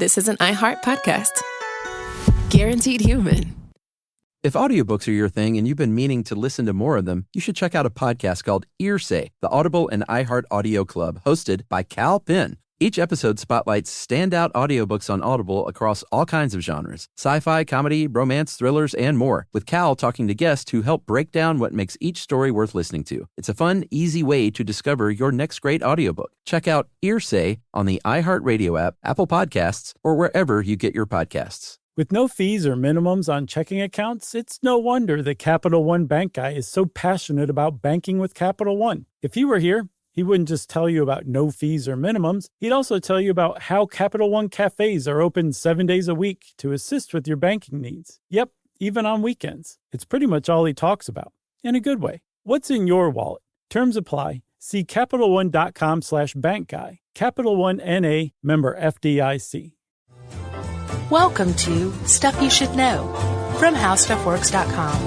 this is an iHeart podcast. Guaranteed human. If audiobooks are your thing and you've been meaning to listen to more of them, you should check out a podcast called Earsay, the Audible and iHeart Audio Club, hosted by Cal Penn. Each episode spotlights standout audiobooks on Audible across all kinds of genres: sci-fi, comedy, romance, thrillers, and more, with Cal talking to guests who help break down what makes each story worth listening to. It's a fun, easy way to discover your next great audiobook. Check out Earsay on the iHeartRadio app, Apple Podcasts, or wherever you get your podcasts. With no fees or minimums on checking accounts, it's no wonder that Capital One Bank Guy is so passionate about banking with Capital One. If he were here, he wouldn't just tell you about no fees or minimums. He'd also tell you about how Capital One cafes are open 7 days a week to assist with your banking needs. Yep, even on weekends. It's pretty much all he talks about, in a good way. What's in your wallet? Terms apply. See CapitalOne.com/bankguy. Capital One N.A., member FDIC. Welcome to Stuff You Should Know from HowStuffWorks.com.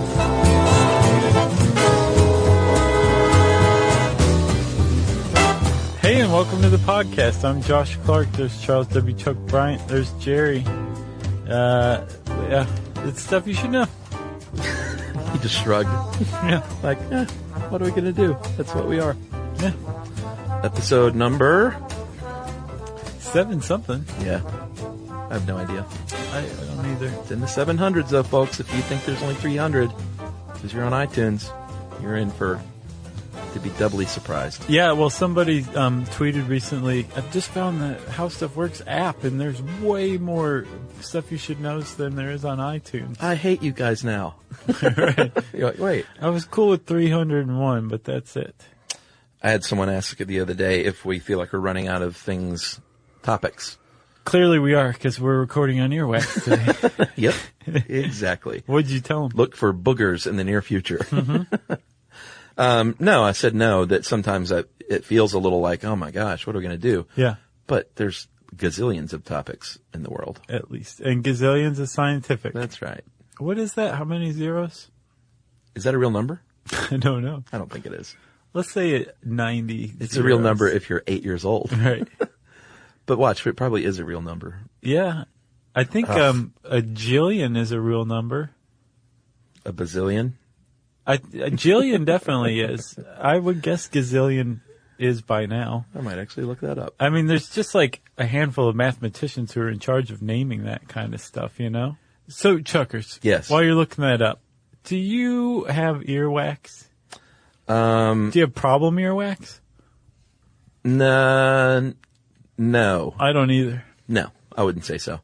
Hey, and welcome to the podcast. I'm Josh Clark. There's Charles W. Chuck Bryant. There's Jerry. Yeah, it's Stuff You Should Know. He just shrugged. Yeah. Like, what are we going to do? That's what we are. Yeah. Episode number? 7-something. Yeah. I have no idea. I don't either. It's in the 700s, though, folks. If you think there's only 300, because you're on iTunes, you're in for to be doubly surprised. Yeah, well, somebody tweeted recently, I've just found the How Stuff Works app, and there's way more Stuff You Should Know than there is on iTunes. I hate you guys now. Right. You're like, wait. I was cool with 301, but that's it. I had someone ask the other day if we feel like we're running out of topics. Clearly we are, because we're recording on Earwax today. Yep, exactly. What'd you tell them? Look for boogers in the near future. Mm-hmm. No, I said no, that sometimes it feels a little like, oh my gosh, what are we going to do? Yeah. But there's gazillions of topics in the world. At least. And gazillions is scientific. That's right. What is that? How many zeros? Is that a real number? I don't know. I don't think it is. Let's say 90 It's zeros. a real number if you're 8 years old. Right. But watch, it probably is a real number. Yeah. I think a jillion is a real number. A bazillion? A jillion definitely is. I would guess gazillion is by now. I might actually look that up. I mean, there's just like a handful of mathematicians who are in charge of naming that kind of stuff, you know? So, Chuckers. Yes. While you're looking that up, do you have earwax? Do you have problem earwax? No. I don't either. No, I wouldn't say so.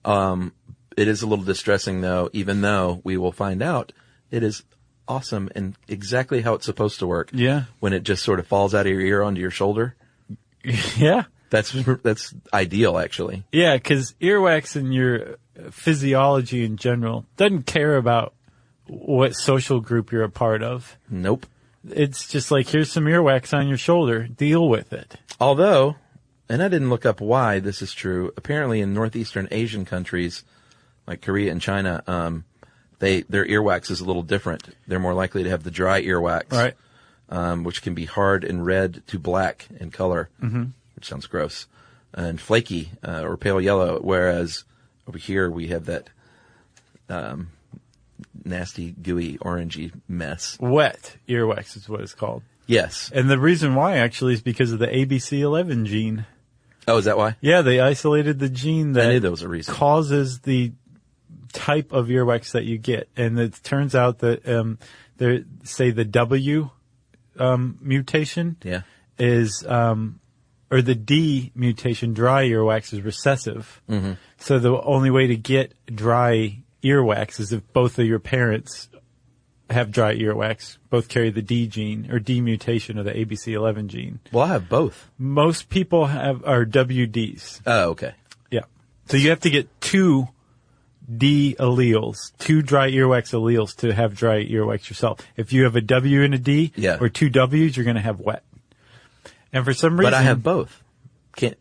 It is a little distressing, though, even though we will find out it is awesome and exactly how it's supposed to work. Yeah. When it just sort of falls out of your ear onto your shoulder. Yeah. That's ideal, actually. Yeah, because earwax and your physiology in general doesn't care about what social group you're a part of. Nope. It's just like, here's some earwax on your shoulder. Deal with it. Although, and I didn't look up why this is true, apparently in northeastern Asian countries, like Korea and China, their earwax is a little different. They're more likely to have the dry earwax, Right. Which can be hard and red to black in color, which sounds gross, and flaky or pale yellow. Whereas over here we have that nasty, gooey, orangey mess. Wet earwax is what it's called. Yes. And the reason why, actually, is because of the ABC11 gene. Oh, is that why? Yeah, they isolated the gene that I knew there was a reason. Causes the type of earwax that you get. And it turns out that, the W mutation is, or the D mutation, dry earwax, is recessive. Mm-hmm. So the only way to get dry earwax is if both of your parents have dry earwax, both carry the D gene or D mutation of the ABC11 gene. Well, I have both. Most people are WDs. Oh, okay. Yeah. So you have to get two D alleles, two dry earwax alleles to have dry earwax yourself. If you have a W and a D or two Ws, you're going to have wet. And for some reason... But I have both. Can't...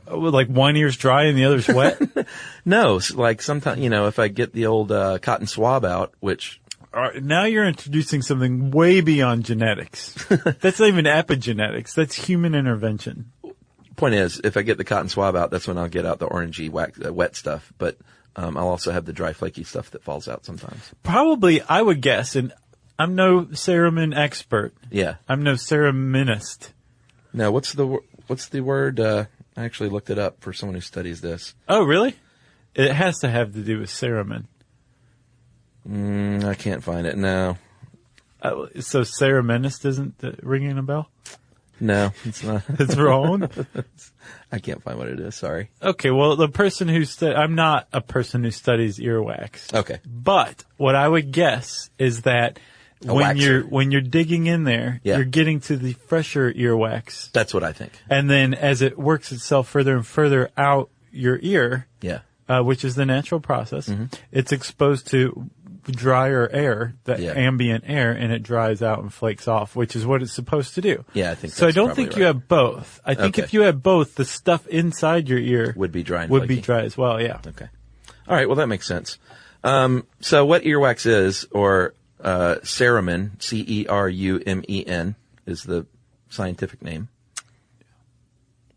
Like one ear's dry and the other's wet? No, like sometimes, if I get the old cotton swab out, which... Now you're introducing something way beyond genetics. That's not even epigenetics. That's human intervention. point is, if I get the cotton swab out, that's when I'll get out the orangey wet stuff. But I'll also have the dry, flaky stuff that falls out sometimes. Probably, I would guess, and I'm no cerumen expert. Yeah. I'm no cerumenist. Now, what's the word? I actually looked it up for someone who studies this. Oh, really? It has to have to do with cerumen. I can't find it. No. So cerumenist isn't ringing a bell? No, it's not. It's wrong? I can't find what it is. Sorry. Okay, well, the person who I'm not a person who studies earwax. Okay. But what I would guess is that when you're digging in there, Yeah. you're getting to the fresher earwax. That's what I think. And then as it works itself further and further out your ear, Yeah. Which is the natural process, it's exposed to drier air, ambient air, and it dries out and flakes off, which is what it's supposed to do. Yeah, I think so. I that's don't probably think you right. have both. I think if you had both, the stuff inside your ear Would be dry and would be flaky. dry as well. Yeah. Okay. All right. Well, that makes sense. So what earwax is, or cerumen, cerumen, is the scientific name.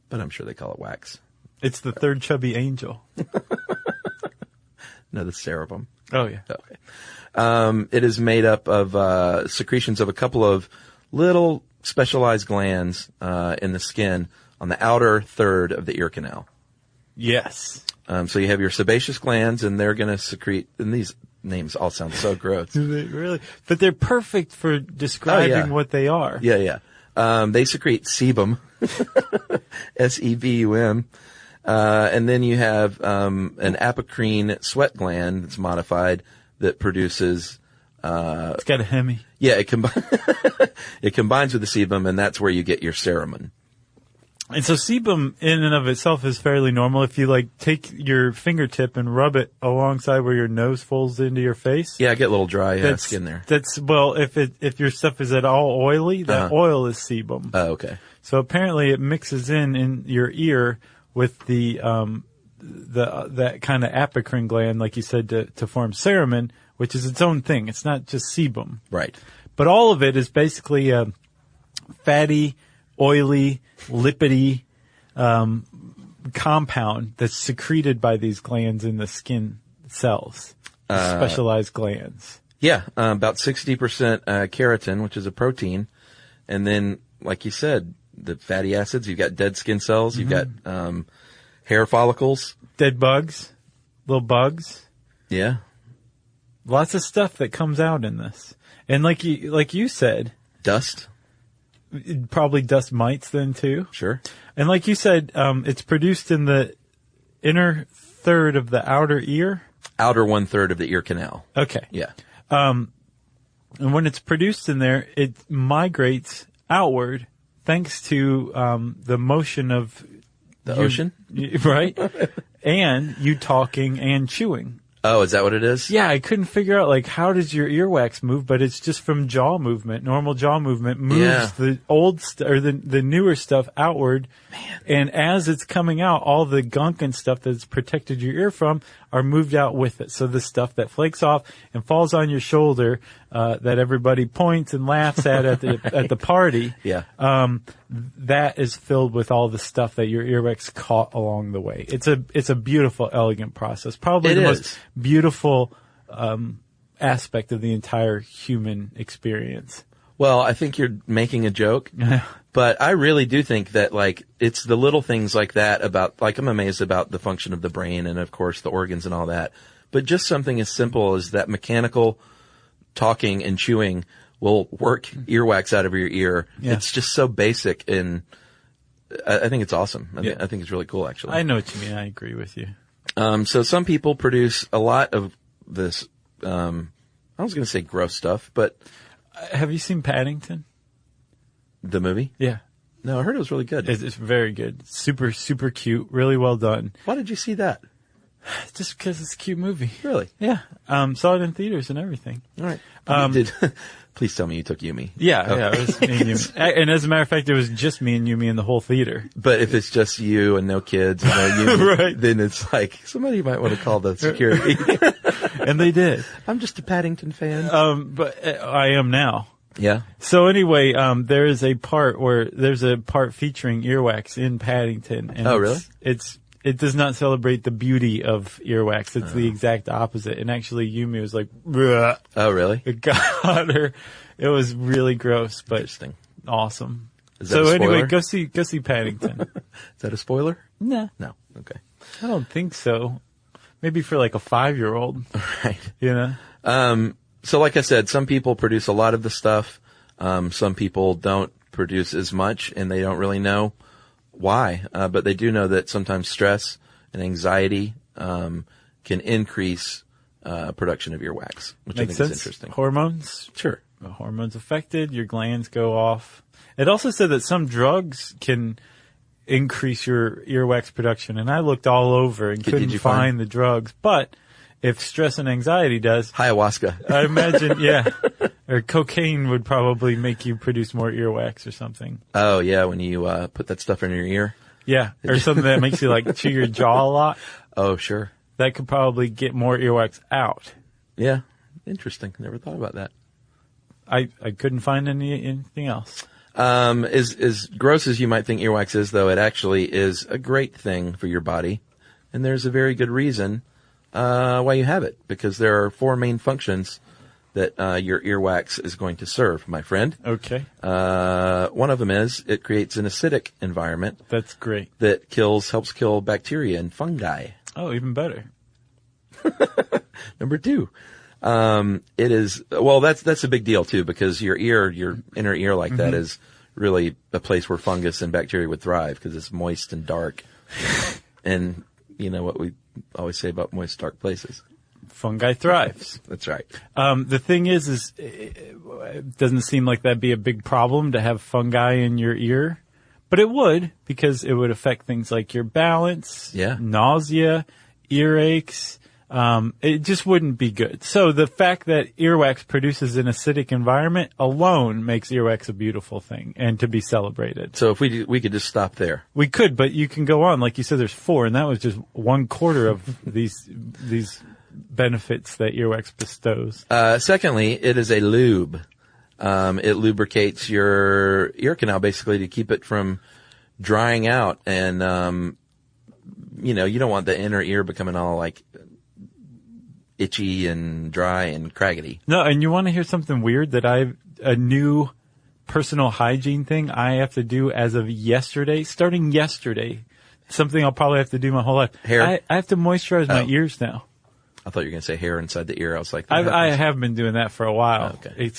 But I'm sure they call it wax. It's the third chubby angel. No, the cerebum. Oh yeah. Okay. It is made up of secretions of a couple of little specialized glands in the skin on the outer third of the ear canal. Yes. So you have your sebaceous glands, and they're going to secrete. And these names all sound so gross. Really? But they're perfect for describing what they are. Yeah, yeah. They secrete sebum, sebum. And then you have an apocrine sweat gland that's modified that produces. It's got a hemi. Yeah, it combines with the sebum, and that's where you get your cerumen. And so sebum in and of itself is fairly normal. If you take your fingertip and rub it alongside where your nose folds into your face. Yeah, I get a little dry skin there. If your stuff is at all oily, that oil is sebum. Oh, okay. So apparently it mixes in your ear with that kind of apocrine gland, like you said, to form cerumen, which is its own thing. It's not just sebum. Right. But all of it is basically a fatty, oily, lipidy compound that's secreted by these glands in the skin cells, specialized glands. Yeah, about 60% keratin, which is a protein. And then, like you said, the fatty acids, you've got dead skin cells, you've got hair follicles. Dead bugs, little bugs. Yeah. Lots of stuff that comes out in this. And like you said. Dust. Probably dust mites then too. Sure. And like you said, it's produced in the inner third of the outer ear. Outer 1/3 of the ear canal. Okay. Yeah. And when it's produced in there, it migrates outward thanks to the motion of the ocean? Right? And you talking and chewing. Oh, is that what it is? Yeah, I couldn't figure out how does your earwax move, but it's just from jaw movement. Normal jaw movement moves the old or the newer stuff outward. Man. And as it's coming out, all the gunk and stuff that's protected your ear from are moved out with it. So the stuff that flakes off and falls on your shoulder, that everybody points and laughs at the party. Yeah. That is filled with all the stuff that your earwax caught along the way. It's a beautiful, elegant process. Probably the most beautiful aspect of the entire human experience. Well, I think you're making a joke, but I really do think that it's the little things like that about I'm amazed about the function of the brain and of course the organs and all that. But just something as simple as that mechanical talking and chewing will work earwax out of your ear. Yeah. It's just so basic, and I think it's awesome. I think it's really cool, actually. I know what you mean. I agree with you. So some people produce a lot of this, I was going to say gross stuff, but... Have you seen Paddington? The movie? Yeah. No, I heard it was really good. It's very good. Super, super cute. Really well done. Why did you see that? Just because it's a cute movie. Really? Yeah. Saw it in theaters and everything. All right. Please tell me you took Yumi. Yeah, okay. Yeah, it was me and Yumi. And as a matter of fact, it was just me and Yumi in the whole theater. But if it's just you and no kids and no Yumi, right. Then it's somebody might want to call the security. And they did. I'm just a Paddington fan. But I am now. Yeah. So anyway, there's a part featuring earwax in Paddington. And Oh, really? It does not celebrate the beauty of earwax. It's the exact opposite. And actually, Yumi was like, "Bleh." Oh, really? It got her. It was really gross, but Interesting. Awesome. Is that a spoiler? Anyway, go see Paddington. Is that a spoiler? Nah, No. Okay. I don't think so. Maybe for like a 5-year-old, Right. you know? So like I said, some people produce a lot of the stuff. Some people don't produce as much, and they don't really know why. But they do know that sometimes stress and anxiety can increase production of earwax, which Makes I think sense. is interesting. Hormones. Sure. The hormones affected, your glands go off. It also said that some drugs can increase your earwax production, and I looked all over and couldn't find the drugs. But if stress and anxiety does, Ayahuasca. I imagine, yeah, or cocaine would probably make you produce more earwax or something. Oh, yeah, when you put that stuff in your ear. Yeah, or something that makes you like chew your jaw a lot. Oh, sure. That could probably get more earwax out. Yeah. Interesting. Never thought about that. I couldn't find anything else. As gross as you might think earwax is, though, it actually is a great thing for your body. And there's a very good reason why you have it, because there are 4 main functions that your earwax is going to serve, my friend. Okay. One of them is it creates an acidic environment That's great. that helps kill bacteria and fungi. Oh, even better. Number 2, it is, well, that's a big deal too, because your inner ear like that is really a place where fungus and bacteria would thrive, because it's moist and dark. And you know what we always say about moist, dark places. Fungi thrives. That's right. The thing is it doesn't seem like that'd be a big problem to have fungi in your ear, but it would, because it would affect things like your balance, nausea, earaches. It just wouldn't be good. So the fact that earwax produces an acidic environment alone makes earwax a beautiful thing and to be celebrated. So if we could just stop there. We could, but you can go on. Like you said, there's 4, and that was just 1/4 of these benefits that earwax bestows. Secondly, it is a lube. It lubricates your ear canal basically to keep it from drying out. And, you don't want the inner ear becoming all like itchy and dry and craggedy. No, and you want to hear something weird that a new personal hygiene thing I have to do as of yesterday, starting yesterday, something I'll probably have to do my whole life. Hair? I have to moisturize my ears now. I thought you were going to say hair inside the ear. I was like, I have been doing that for a while. Okay.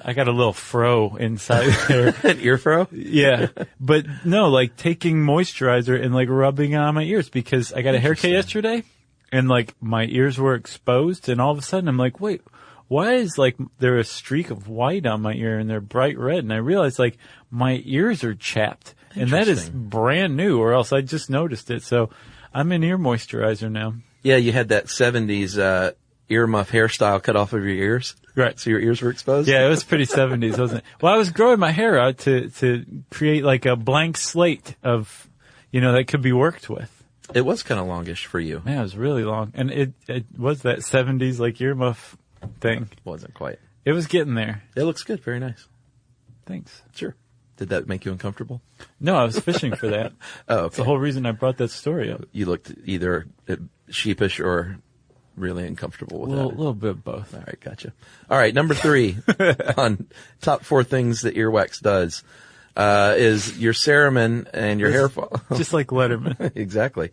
I got a little fro inside there. An ear fro? Yeah. But no, like taking moisturizer and like rubbing it on my ears, because I got a haircut yesterday and like my ears were exposed, and all of a sudden I'm like, wait, why is like there a streak of white on my ear and they're bright red? And I realized like my ears are chapped, and that is brand new, or else I just noticed it. So I'm an ear moisturizer now. Yeah, you had that 70s ear muff hairstyle cut off of your ears. Right. So your ears were exposed? Yeah, it was pretty 70s, wasn't it? Well, I was growing my hair out to create like a blank slate of, that could be worked with. It was kind of longish for you. Man, it was really long. And it was that 70s like earmuff thing. Wasn't quite. It was getting there. It looks good. Very nice. Thanks. Sure. Did that make you uncomfortable? No, I was fishing for that. Oh, okay. That's the whole reason I brought that story up. You looked either sheepish or really uncomfortable with that. A little bit of both. All right, gotcha. All right, number 3 on top 4 things that earwax does is your cerumen and your hair fall. Just like Letterman. Exactly.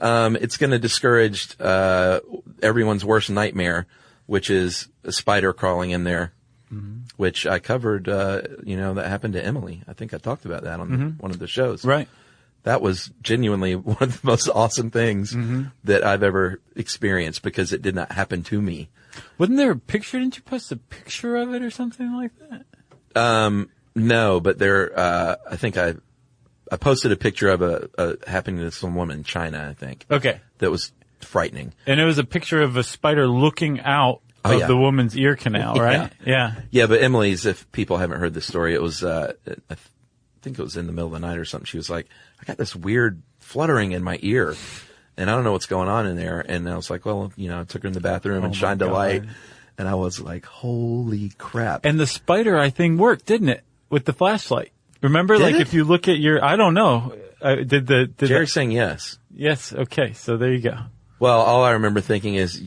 It's going to discourage everyone's worst nightmare, which is a spider crawling in there, which I covered, that happened to Emily. I think I talked about that on one of the shows. Right. That was genuinely one of the most awesome things that I've ever experienced, because it did not happen to me. Wasn't there a picture? Didn't you post a picture of it or something like that? No, but I think I posted a picture of a happening to some woman in China, I think. Okay. That was frightening. And it was a picture of a spider looking out of the woman's ear canal, right? Yeah. Yeah, but Emily's, if people haven't heard this story, it was, I think it was in the middle of the night or something. She was like, I got this weird fluttering in my ear, and I don't know what's going on in there. And I was like, well, I took her in the bathroom and shined a light. And I was like, holy crap. And the spider eye thing worked, didn't it? With the flashlight. Remember, Did it? if you look at I don't know. Jerry's saying yes. Yes. Okay. So there you go. Well, all I remember thinking is,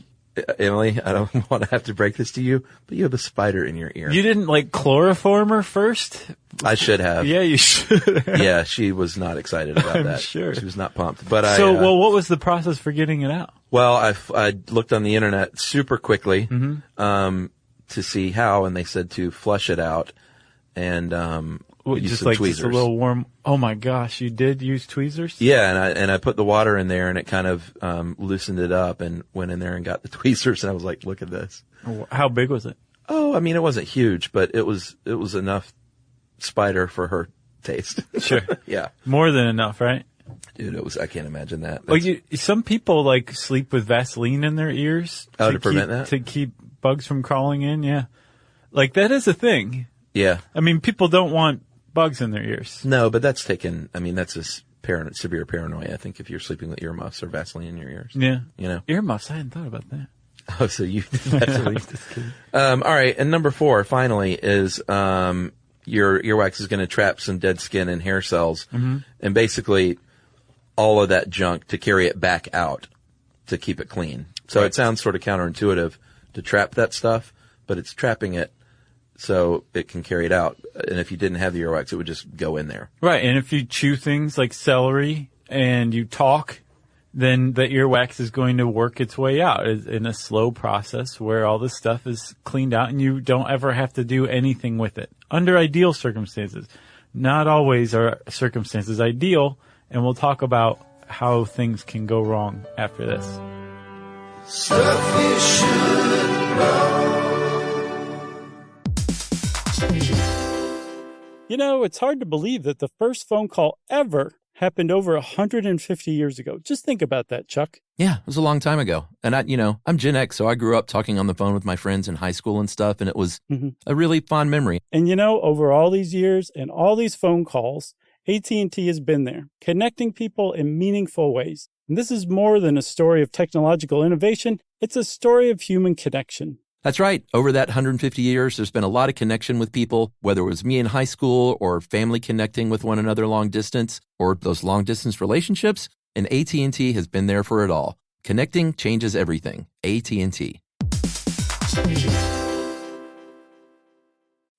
Emily, I don't want to have to break this to you, but you have a spider in your ear. You didn't chloroform her first? I should have. Yeah, you should. Yeah, she was not excited about I'm that. sure. She was not pumped. But what was the process for getting it out? Well, I looked on the internet super quickly, to see how, and they said to flush it out and, use some tweezers. Just a little warm. Oh my gosh, you did use tweezers? Yeah, and I put the water in there, and it kind of loosened it up, and went in there and got the tweezers, and I was like, "Look at this." How big was it? Oh, I mean, it wasn't huge, but it was enough spider for her taste. Sure. Yeah, more than enough, right? Dude, I can't imagine that. Some people sleep with Vaseline in their ears. To prevent that? To keep bugs from crawling in. Yeah, that is a thing. Yeah, I mean, people don't want bugs in their ears. No, but that's that's a severe paranoia, I think, if you're sleeping with earmuffs or Vaseline in your ears. Yeah. Earmuffs, I hadn't thought about that. Oh, so you did Vaseline. All right, and number 4, finally, is your earwax is going to trap some dead skin and hair cells, and basically all of that junk to carry it back out to keep it clean. So It sounds sort of counterintuitive to trap that stuff, but it's trapping it so it can carry it out. And if you didn't have the earwax, it would just go in there. Right. And if you chew things like celery and you talk, then the earwax is going to work its way out in a slow process where all this stuff is cleaned out and you don't ever have to do anything with it. Under ideal circumstances. Not always are circumstances ideal, and we'll talk about how things can go wrong after this. Stuff you should know. It's hard to believe that the first phone call ever happened over 150 years ago. Just think about that, Chuck. Yeah, it was a long time ago. And I'm Gen X, so I grew up talking on the phone with my friends in high school and stuff, and it was a really fond memory. And over all these years and all these phone calls, AT&T has been there, connecting people in meaningful ways. And this is more than a story of technological innovation. It's a story of human connection. That's right. Over that 150 years, there's been a lot of connection with people, whether it was me in high school or family connecting with one another long distance or those long distance relationships. And AT&T has been there for it all. Connecting changes everything. AT&T.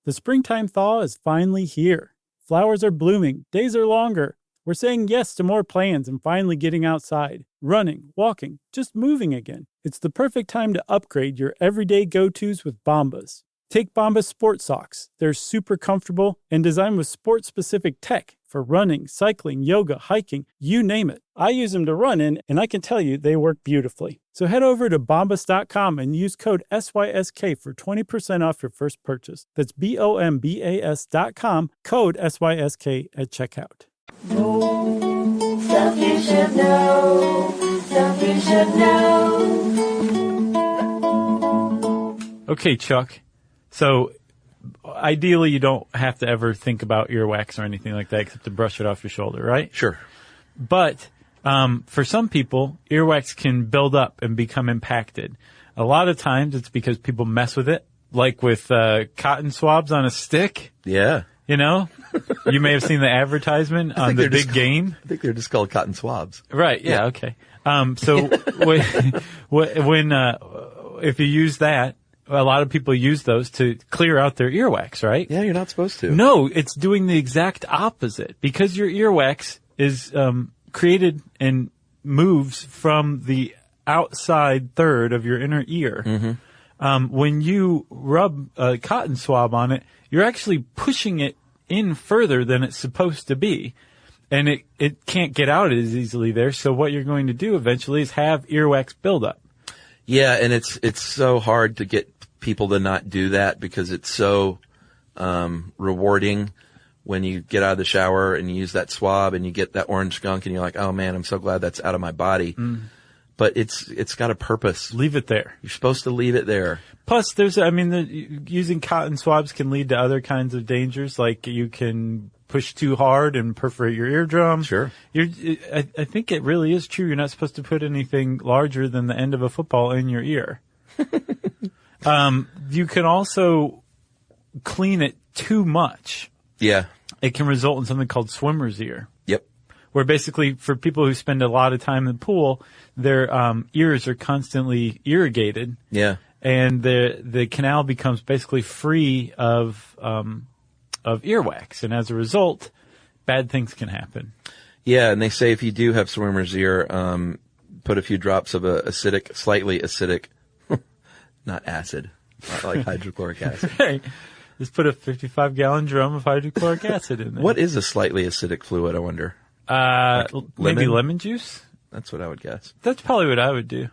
The springtime thaw is finally here. Flowers are blooming. Days are longer. We're saying yes to more plans and finally getting outside, running, walking, just moving again. It's the perfect time to upgrade your everyday go-tos with Bombas. Take Bombas Sport Socks. They're super comfortable and designed with sport-specific tech for running, cycling, yoga, hiking, you name it. I use them to run in, and I can tell you they work beautifully. So head over to Bombas.com and use code SYSK for 20% off your first purchase. That's BOMBAS.com, code SYSK at checkout. Stuff you should know. Stuff you should know. Okay, Chuck. So ideally you don't have to ever think about earwax or anything like that except to brush it off your shoulder, right? Sure. But for some people, earwax can build up and become impacted. A lot of times it's because people mess with it, like with cotton swabs on a stick. Yeah. You may have seen the advertisement on the big game. I think they're just called cotton swabs. Right. Yeah. Okay. So when if you use that, a lot of people use those to clear out their earwax, right? Yeah, you're not supposed to. No, it's doing the exact opposite because your earwax is created and moves from the outside third of your inner ear. When you rub a cotton swab on it, you're actually pushing it in further than it's supposed to be. And it can't get out as easily there. So what you're going to do eventually is have earwax buildup. Yeah, and it's so hard to get people to not do that because it's so rewarding when you get out of the shower and you use that swab and you get that orange skunk and you're like, oh man, I'm so glad that's out of my body. But it's got a purpose. Leave it there. You're supposed to leave it there. Plus, using cotton swabs can lead to other kinds of dangers, like you can push too hard and perforate your eardrum. Sure. I think it really is true. You're not supposed to put anything larger than the end of a football in your ear. You can also clean it too much. Yeah. It can result in something called swimmer's ear. Yep. Where basically for people who spend a lot of time in the pool, their ears are constantly irrigated. Yeah. And the canal becomes basically free of earwax. And as a result, bad things can happen. Yeah, and they say if you do have swimmer's ear, put a few drops of slightly acidic, not acid, not like hydrochloric acid. Hey, just put a 55-gallon drum of hydrochloric acid in there. What is a slightly acidic fluid, I wonder? Maybe lemon juice? That's what I would guess. That's probably what I would do.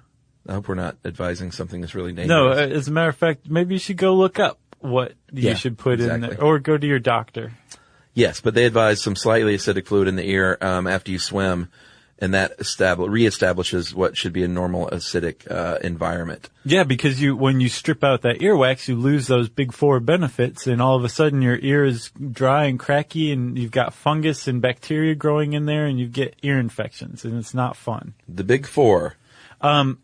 I hope we're not advising something that's really dangerous. No, as a matter of fact, maybe you should go look up what you should put in there, or go to your doctor. Yes, but they advise some slightly acidic fluid in the ear after you swim, and that reestablishes what should be a normal acidic environment. Yeah, because when you strip out that earwax, you lose those big four benefits, and all of a sudden your ear is dry and cracky, and you've got fungus and bacteria growing in there, and you get ear infections, and it's not fun. The big four. And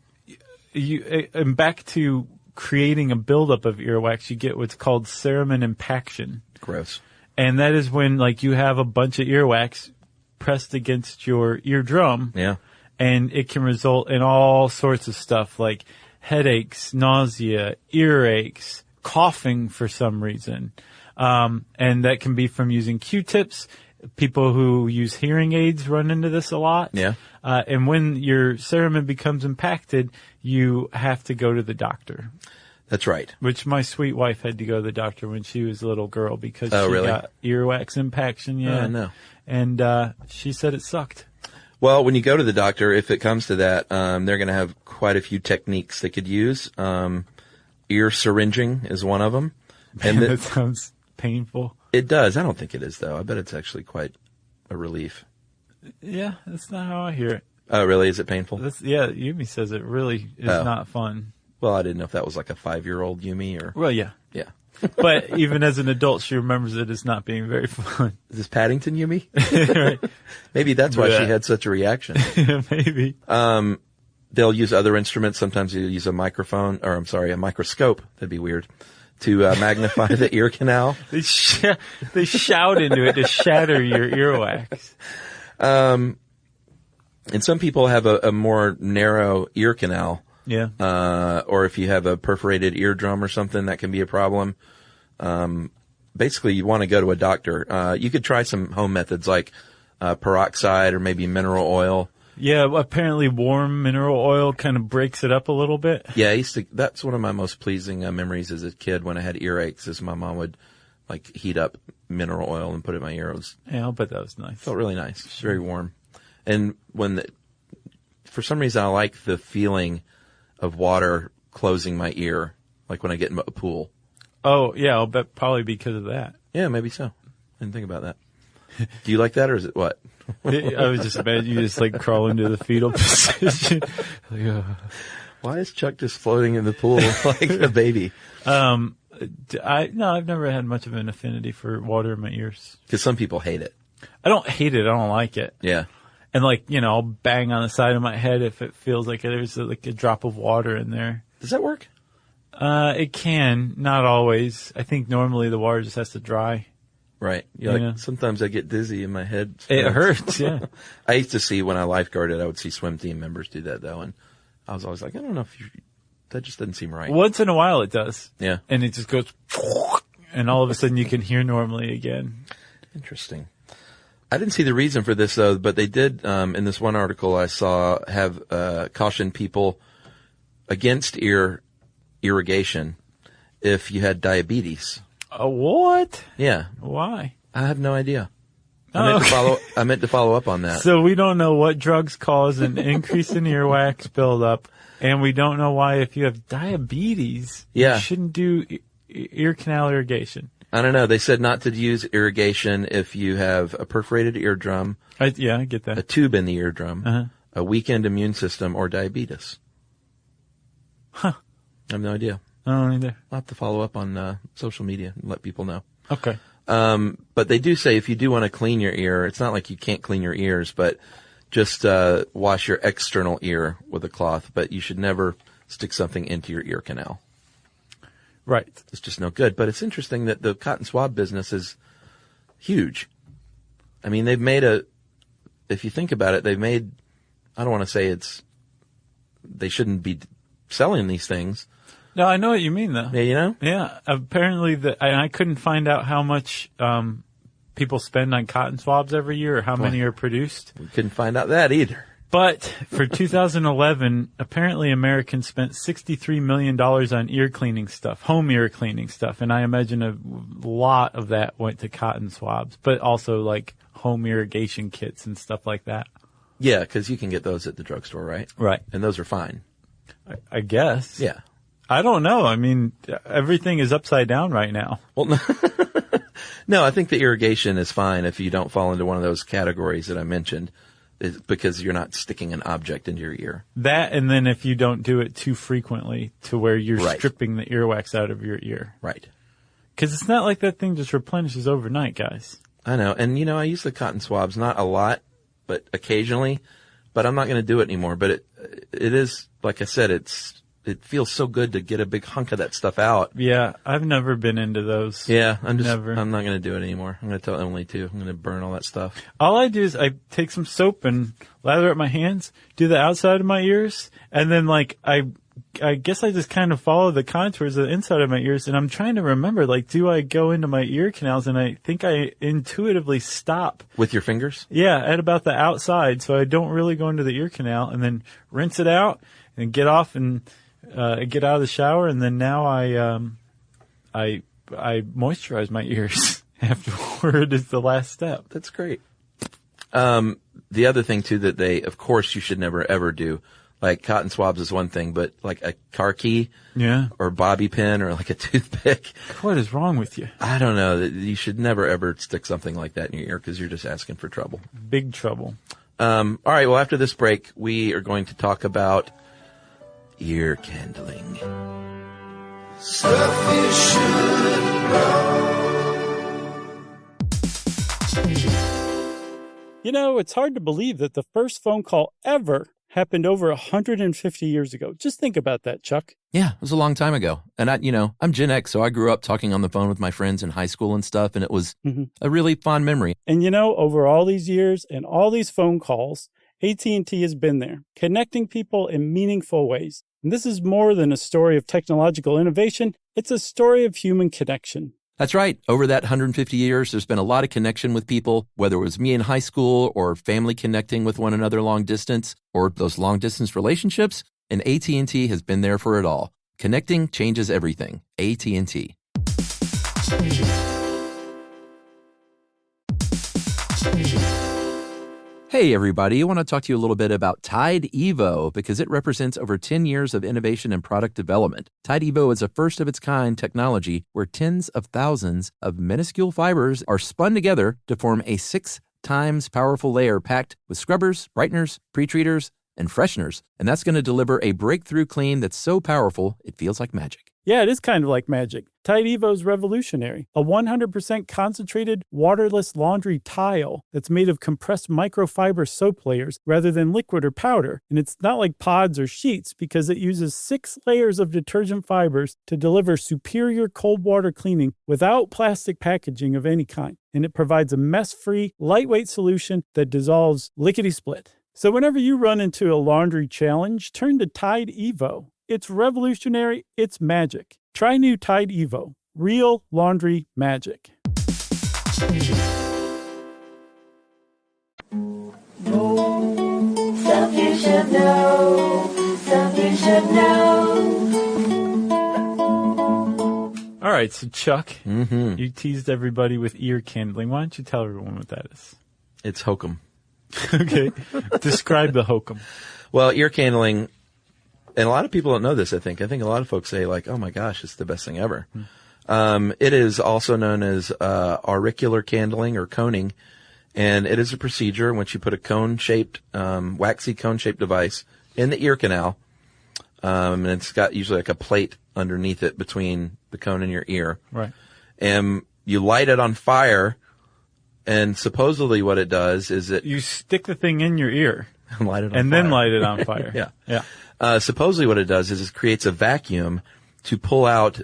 back to creating a buildup of earwax, you get what's called cerumen impaction. Gross. And that is when, like, you have a bunch of earwax pressed against your eardrum. Yeah. And it can result in all sorts of stuff like headaches, nausea, earaches, coughing for some reason. And that can be from using Q-tips. People who use hearing aids run into this a lot. Yeah. And when your cerumen becomes impacted, you have to go to the doctor. That's right. Which my sweet wife had to go to the doctor when she was a little girl because she really? got earwax impaction. Yeah. Oh, no. And she said it sucked. Well, when you go to the doctor, if it comes to that, they're going to have quite a few techniques they could use. Ear syringing is one of them. And that sounds painful. It does. I don't think it is, though. I bet it's actually quite a relief. Yeah, that's not how I hear it. Oh, really? Is it painful? Yumi says it really is not fun. Well, I didn't know if that was like a 5-year-old Yumi or... Well, yeah. Yeah. But even as an adult, she remembers it as not being very fun. Is this Paddington Yumi? Right. Maybe that's why she had such a reaction. Maybe. They'll use other instruments. Sometimes they'll use a microscope. That'd be weird. To magnify the ear canal. They shout into it to shatter your earwax. And some people have a more narrow ear canal. Yeah. Or if you have a perforated eardrum or something, that can be a problem. Basically, you want to go to a doctor. You could try some home methods like peroxide or maybe mineral oil. Yeah, apparently warm mineral oil kind of breaks it up a little bit. Yeah, that's one of my most pleasing memories as a kid when I had earaches, is my mom would like heat up mineral oil and put it in my ears. Yeah, I'll bet that was nice. Felt really nice. It's very warm. And for some reason I like the feeling of water closing my ear, like when I get in a pool. Oh, yeah, I'll bet probably because of that. Yeah, maybe so. I didn't think about that. Do you like that, or is it what? I was just imagining you just like crawl into the fetal position. Why is Chuck just floating in the pool like a baby? I've never had much of an affinity for water in my ears. Because some people hate it. I don't hate it. I don't like it. Yeah. And I'll bang on the side of my head if it feels like there's like a drop of water in there. Does that work? It can, not always. I think normally the water just has to dry. Right. Sometimes I get dizzy in my head. It hurts, yeah. I used to see when I lifeguarded, I would see swim team members do that though, and I was always like, I don't know if that just doesn't seem right. Once in a while it does. Yeah. And it just goes, and all of a sudden you can hear normally again. Interesting. I didn't see the reason for this though, but they did, in this one article I saw, have cautioned people against ear irrigation if you had diabetes. What? Yeah. Why? I have no idea. I meant to follow up on that. So we don't know what drugs cause an increase in earwax buildup, and we don't know why if you have diabetes, you shouldn't do ear canal irrigation. I don't know. They said not to use irrigation if you have a perforated eardrum. I get that. A tube in the eardrum, a weakened immune system, or diabetes. Huh. I have no idea. I don't either. I'll have to follow up on social media and let people know. Okay. But they do say if you do want to clean your ear, it's not like you can't clean your ears, but just wash your external ear with a cloth. But you should never stick something into your ear canal. Right. It's just no good. But it's interesting that the cotton swab business is huge. I mean, if you think about it, I don't want to say they shouldn't be selling these things. No, I know what you mean, though. Yeah, you know? Yeah. Apparently, I couldn't find out how much people spend on cotton swabs every year or how many are produced. We couldn't find out that either. But for 2011, apparently Americans spent $63 million on ear cleaning stuff, home ear cleaning stuff. And I imagine a lot of that went to cotton swabs, but also like home irrigation kits and stuff like that. Yeah, because you can get those at the drugstore, right? Right. And those are fine. I guess. Yeah. I don't know. I mean, everything is upside down right now. Well, no, I think the irrigation is fine if you don't fall into one of those categories that I mentioned. Because you're not sticking an object into your ear. That, and then if you don't do it too frequently to where you're Right. stripping the earwax out of your ear. Right. Because it's not like that thing just replenishes overnight, guys. I know. And, I use the cotton swabs, not a lot, but occasionally. But I'm not going to do it anymore. But it is, like I said, it feels so good to get a big hunk of that stuff out. Yeah, I've never been into those. Yeah, I'm not going to do it anymore. I'm going to tell Emily too. I'm going to burn all that stuff. All I do is I take some soap and lather up my hands, do the outside of my ears, and then I guess I just kind of follow the contours of the inside of my ears, and I'm trying to remember, do I go into my ear canals, and I think I intuitively stop. With your fingers? Yeah, at about the outside, so I don't really go into the ear canal, and then rinse it out and get off and get out of the shower, and then now I moisturize my ears afterward is the last step. That's great. The other thing too that of course you should never ever do, like cotton swabs is one thing, but like a car key, or bobby pin, or like a toothpick. What is wrong with you? I don't know. You should never ever stick something like that in your ear because you're just asking for trouble. Big trouble. All right. Well, after this break, we are going to talk about ear candling. Stuff you should know. It's hard to believe that the first phone call ever happened over 150 years ago. Just think about that, Chuck. Yeah, it was a long time ago. And I'm Gen X, so I grew up talking on the phone with my friends in high school and stuff, and it was a really fond memory. And over all these years and all these phone calls, AT&T has been there, connecting people in meaningful ways. And this is more than a story of technological innovation. It's a story of human connection. That's right. Over that 150 years, there's been a lot of connection with people, whether it was me in high school or family connecting with one another long distance or those long distance relationships. And AT&T has been there for it all. Connecting changes everything. AT&T. Hey, everybody. I want to talk to you a little bit about Tide Evo because it represents over 10 years of innovation and product development. Tide Evo is a first-of-its-kind technology where tens of thousands of minuscule fibers are spun together to form a 6 times powerful layer packed with scrubbers, brighteners, pre-treaters, and fresheners. And that's going to deliver a breakthrough clean that's so powerful, it feels like magic. Yeah, it is kind of like magic. Tide Evo is revolutionary. A 100% concentrated, waterless laundry tile that's made of compressed microfiber soap layers rather than liquid or powder. And it's not like pods or sheets because it uses 6 layers of detergent fibers to deliver superior cold water cleaning without plastic packaging of any kind. And it provides a mess-free, lightweight solution that dissolves lickety-split. So whenever you run into a laundry challenge, turn to Tide Evo. It's revolutionary. It's magic. Try new Tide Evo. Real laundry magic. Stuff you should know. Stuff you should know. All right, so Chuck, you teased everybody with ear candling. Why don't you tell everyone what that is? It's hokum. Okay. Describe the hokum. Well, ear candling, and a lot of people don't know this, I think. I think a lot of folks say, oh my gosh, it's the best thing ever. It is also known as auricular candling or coning, and it is a procedure in which you put a cone-shaped, waxy cone-shaped device in the ear canal, and it's got usually like a plate underneath it between the cone and your ear. Right. And you light it on fire, and supposedly what it does is You stick the thing in your ear. light it on and fire. then light it on fire. Yeah. Supposedly what it does is it creates a vacuum to pull out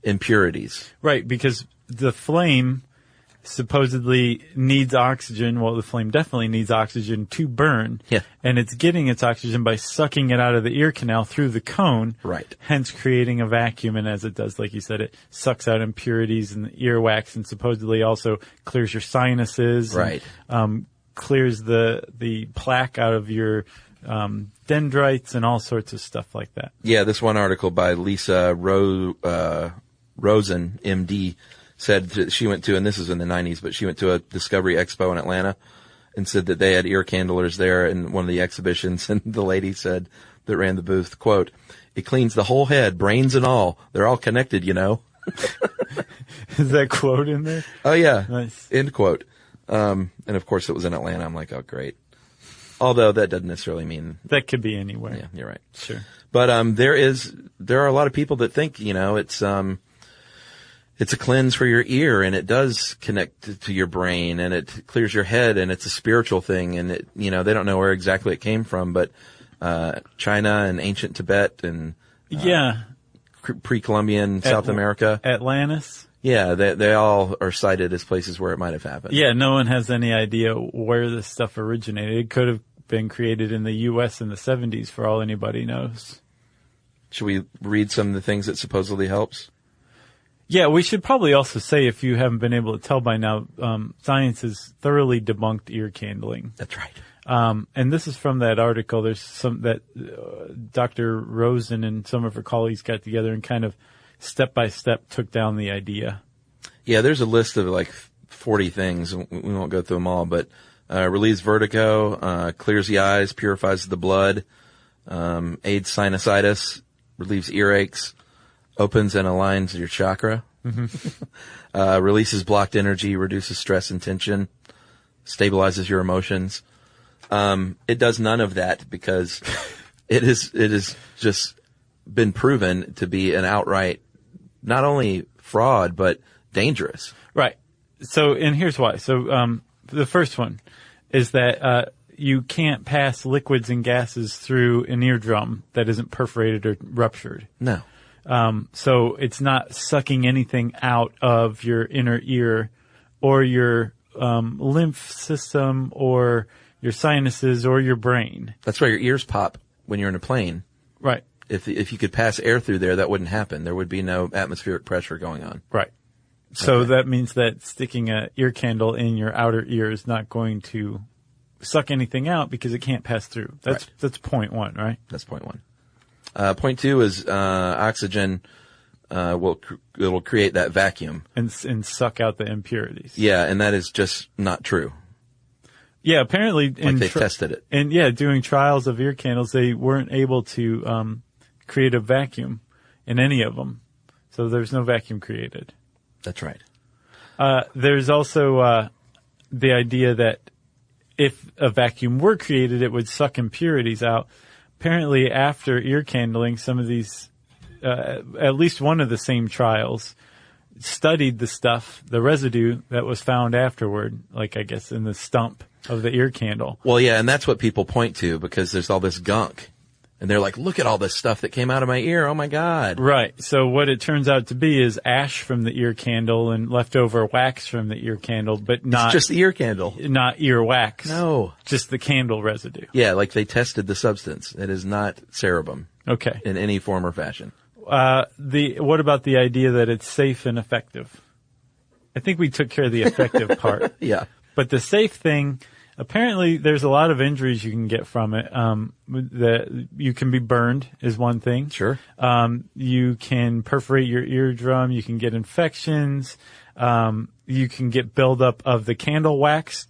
impurities. Right, because the flame supposedly needs oxygen. Well, the flame definitely needs oxygen to burn. Yeah. And it's getting its oxygen by sucking it out of the ear canal through the cone. Right. Hence creating a vacuum. And as it does, like you said, it sucks out impurities in the earwax and supposedly also clears your sinuses. Right. And, clears the plaque out of your dendrites and all sorts of stuff like that. Yeah, this one article by Lisa Rosen, MD, said that she went to, and this is in the 90s, but she went to a Discovery Expo in Atlanta and said that they had ear candlers there in one of the exhibitions, and the lady said that ran the booth, quote, "It cleans the whole head, brains and all. They're all connected, you know." Is that quote in there? Oh, yeah. Nice. End quote. And of course it was in Atlanta. I'm like, oh, great. Although that doesn't necessarily mean. That could be anywhere. Yeah, you're right. Sure. But there are a lot of people that think, it's a cleanse for your ear, and it does connect to your brain, and it clears your head, and it's a spiritual thing, and they don't know where exactly it came from, but China and ancient Tibet and pre-Columbian South America, Atlantis. Yeah, they all are cited as places where it might have happened. Yeah, no one has any idea where this stuff originated. It could have been created in the U.S. in the 70s, for all anybody knows. Should we read some of the things that supposedly helps? Yeah, we should probably also say, if you haven't been able to tell by now, science has thoroughly debunked ear candling. That's right. And this is from that article. There's some that Dr. Rosen and some of her colleagues got together and kind of step by step took down the idea. Yeah, there's a list of like 40 things. We won't go through them all, but relieves vertigo, clears the eyes, purifies the blood, aids sinusitis, relieves earaches, opens and aligns your chakra, releases blocked energy, reduces stress and tension, stabilizes your emotions. It does none of that because it is just been proven to be an outright, not only fraud, but dangerous. Right. So, and here's why. So, the first one is that, you can't pass liquids and gases through an eardrum that isn't perforated or ruptured. No. So it's not sucking anything out of your inner ear or your, lymph system or your sinuses or your brain. That's why your ears pop when you're in a plane. Right. If you could pass air through there, that wouldn't happen. There would be no atmospheric pressure going on. Right. So that means that sticking an ear candle in your outer ear is not going to suck anything out because it can't pass through. That's point one, right? That's point one. Point two is oxygen it'll create that vacuum and suck out the impurities. Yeah, and that is just not true. Yeah, apparently they've tested it. And doing trials of ear candles, they weren't able to create a vacuum in any of them. So there's no vacuum created. That's right. There's also the idea that if a vacuum were created, it would suck impurities out. Apparently, after ear candling, some of these, at least one of the same trials, studied the stuff, the residue that was found afterward, like I guess in the stump of the ear candle. Well, yeah, and that's what people point to because there's all this gunk. And they're like, look at all this stuff that came out of my ear. Oh, my God. Right. So what it turns out to be is ash from the ear candle and leftover wax from the ear candle, but not... It's just the ear candle. Not ear wax. No. Just the candle residue. Yeah, like they tested the substance. It is not cerumen. Okay. In any form or fashion. What about the idea that it's safe and effective? I think we took care of the effective part. Yeah. But the safe thing... Apparently, there's a lot of injuries you can get from it. That you can be burned is one thing. Sure. You can perforate your eardrum. You can get infections. You can get buildup of the candle wax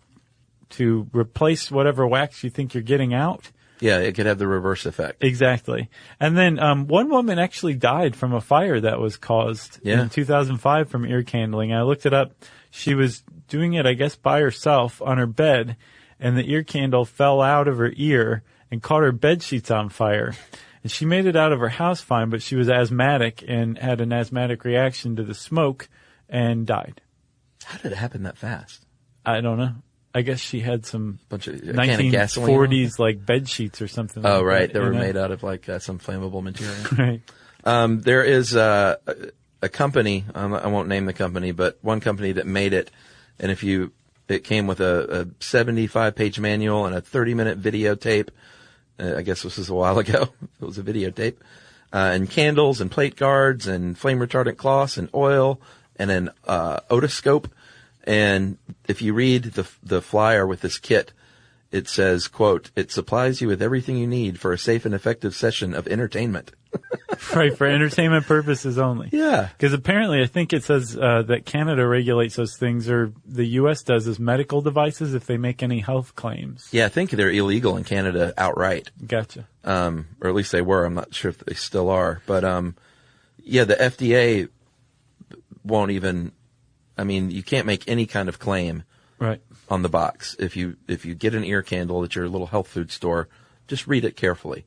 to replace whatever wax you think you're getting out. Yeah, it could have the reverse effect. Exactly. And then one woman actually died from a fire that was caused in 2005 from ear candling. I looked it up. She was doing it, I guess, by herself on her bed, and the ear candle fell out of her ear and caught her bed sheets on fire. And she made it out of her house fine, but she was asthmatic and had an asthmatic reaction to the smoke and died. How did it happen that fast? I don't know. I guess she had some bunch of 1940s like bed sheets or something. Oh, like right. That, they were made out of like some flammable material. Right. There is a company, I won't name the company, but one company that made it, and it came with a 75-page manual and a 30-minute videotape. I guess this was a while ago. It was a videotape. And candles and plate guards and flame retardant cloths and oil and an otoscope. And if you read the flyer with this kit, it says, quote, "It supplies you with everything you need for a safe and effective session of entertainment." Right, for entertainment purposes only. Yeah. Because apparently I think it says that Canada regulates those things, or the U.S. does, as medical devices if they make any health claims. Yeah, I think they're illegal in Canada outright. Gotcha. Or at least they were. I'm not sure if they still are. But, yeah, the FDA won't even, you can't make any kind of claim right on the box. If you get an ear candle at your little health food store, just read it carefully.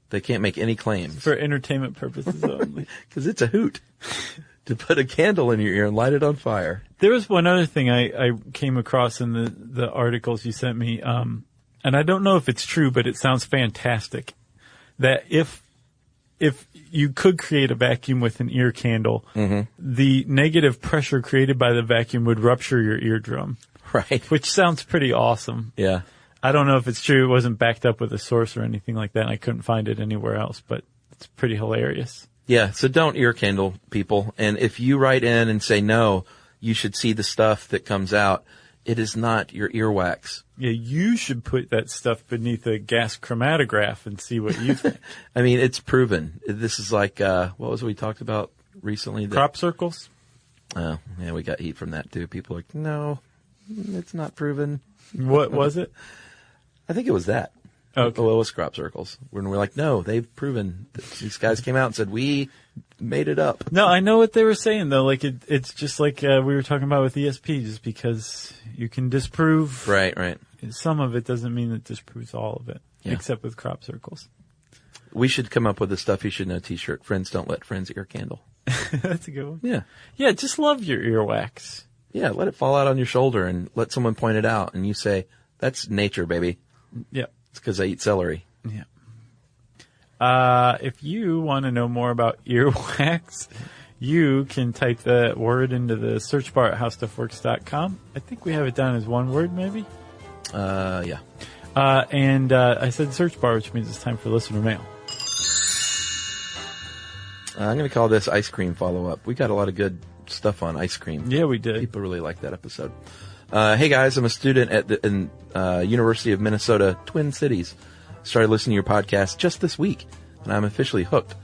They can't make any claims. For entertainment purposes only. Because it's a hoot to put a candle in your ear and light it on fire. There was one other thing I came across in the articles you sent me, and I don't know if it's true, but it sounds fantastic. That if you could create a vacuum with an ear candle, the negative pressure created by the vacuum would rupture your eardrum. Right. Which sounds pretty awesome. Yeah. I don't know if it's true. It wasn't backed up with a source or anything like that, and I couldn't find it anywhere else, but it's pretty hilarious. Yeah, so don't ear candle people. And if you write in and say no, you should see the stuff that comes out. It is not your earwax. Yeah, you should put that stuff beneath a gas chromatograph and see what you think. It's proven. This is like, what was it we talked about recently? Crop circles? Oh, yeah, we got heat from that too. People are like, no, it's not proven. What was it? I think it was that. Okay. Well, it was crop circles. When we're like, no, they've proven that these guys came out and said, we made it up. No, I know what they were saying, though. Like, it's just like we were talking about with ESP, just because you can disprove. Right. Some of it doesn't mean it disproves all of it, Yeah. except with crop circles. We should come up with a Stuff You Should Know t-shirt. Friends don't let friends ear candle. That's a good one. Yeah. Yeah, just love your earwax. Yeah, let it fall out on your shoulder and let someone point it out. And you say, that's nature, baby. Yeah. It's because I eat celery. Yeah. If you want to know more about earwax, you can type that word into the search bar at howstuffworks.com. I think we have it down as one word, maybe? Yeah. And I said search bar, which means it's time for listener mail. I'm going to call this ice cream follow-up. We got a lot of good stuff on ice cream. Yeah, we did. People really like that episode. Hey guys, I'm a student at the University of Minnesota, Twin Cities. Started listening to your podcast just this week, and I'm officially hooked.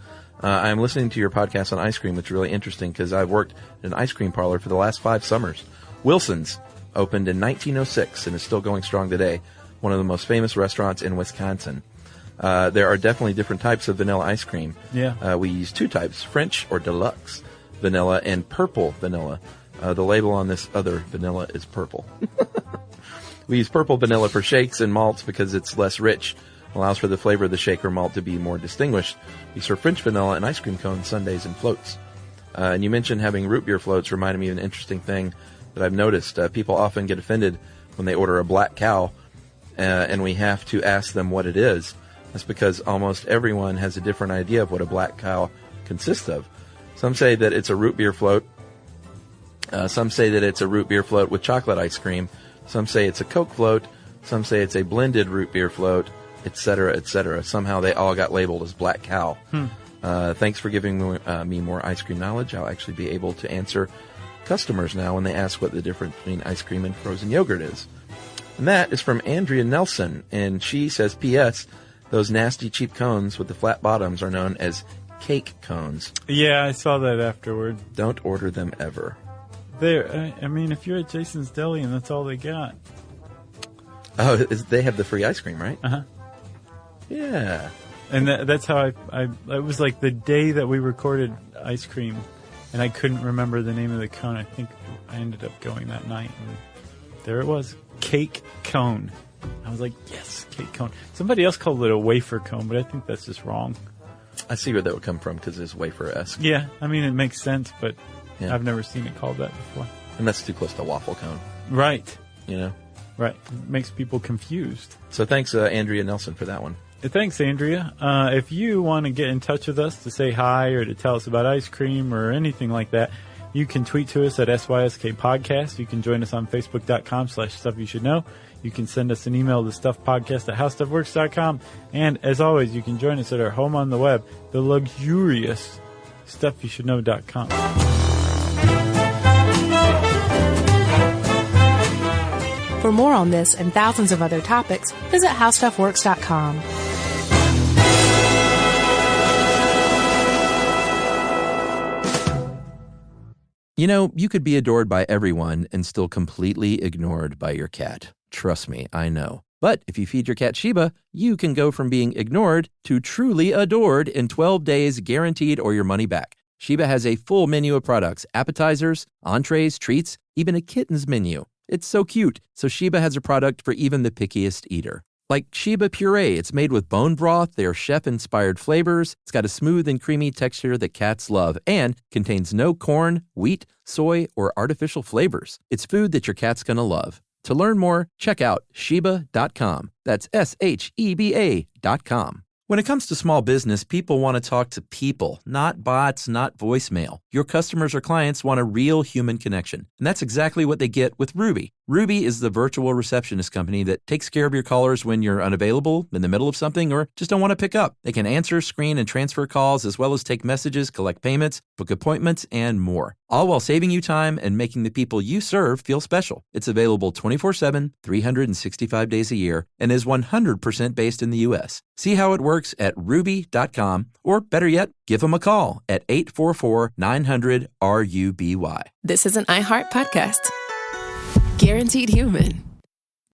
I'm listening to your podcast on ice cream, which is really interesting because I've worked in an ice cream parlor for the last 5 summers. Wilson's opened in 1906 and is still going strong today. One of the most famous restaurants in Wisconsin. There are definitely different types of vanilla ice cream. Yeah. We use 2 types, French or deluxe vanilla and purple vanilla. The label on this other vanilla is purple. We use purple vanilla for shakes and malts because it's less rich, allows for the flavor of the shake or malt to be more distinguished. We serve French vanilla and ice cream cones, sundaes, and floats. And you mentioned having root beer floats reminded me of an interesting thing that I've noticed. People often get offended when they order a black cow, and we have to ask them what it is. That's because almost everyone has a different idea of what a black cow consists of. Some say that it's a root beer float. Some say that it's a root beer float with chocolate ice cream. Some say it's a Coke float. Some say it's a blended root beer float, etc., etc. Somehow they all got labeled as black cow. Thanks for giving me more ice cream knowledge. I'll actually be able to answer customers now when they ask what the difference between ice cream and frozen yogurt is. And that is from Andrea Nelson, and she says, P.S., those nasty cheap cones with the flat bottoms are known as cake cones. Yeah, I saw that afterward. Don't order them ever. If you're at Jason's Deli and that's all they got. Oh, they have the free ice cream, right? Uh-huh. Yeah. And that's how it was like the day that we recorded ice cream, and I couldn't remember the name of the cone. I think I ended up going that night, and there it was, cake cone. I was like, yes, cake cone. Somebody else called it a wafer cone, but I think that's just wrong. I see where that would come from because it's wafer-esque. Yeah, it makes sense, but yeah. I've never seen it called that before. And that's too close to waffle cone. Right. You know? Right. It makes people confused. So thanks, Andrea Nelson, for that one. Thanks, Andrea. If you want to get in touch with us to say hi or to tell us about ice cream or anything like that, you can tweet to us at SYSK Podcast. You can join us on Facebook.com/StuffYouShouldKnow. You can send us an email to StuffPodcast@HowStuffWorks.com. And as always, you can join us at our home on the web, the luxurious StuffYouShouldKnow.com. For more on this and thousands of other topics, visit HowStuffWorks.com. You know, you could be adored by everyone and still completely ignored by your cat. Trust me, I know. But if you feed your cat Sheba, you can go from being ignored to truly adored in 12 days guaranteed or your money back. Sheba has a full menu of products, appetizers, entrees, treats, even a kitten's menu. It's so cute. So Sheba has a product for even the pickiest eater. Like Sheba Puree, it's made with bone broth, they are chef-inspired flavors, it's got a smooth and creamy texture that cats love, and contains no corn, wheat, soy, or artificial flavors. It's food that your cat's gonna love. To learn more, check out Sheba.com. That's SHEBA.com. When it comes to small business, people want to talk to people, not bots, not voicemail. Your customers or clients want a real human connection, and that's exactly what they get with Ruby. Ruby is the virtual receptionist company that takes care of your callers when you're unavailable, in the middle of something, or just don't want to pick up. They can answer, screen, and transfer calls, as well as take messages, collect payments, book appointments, and more. All while saving you time and making the people you serve feel special. It's available 24/7, 365 days a year, and is 100% based in the U.S. See how it works at Ruby.com, or better yet, give them a call at 844-900-RUBY. This is an iHeart podcast. Guaranteed human.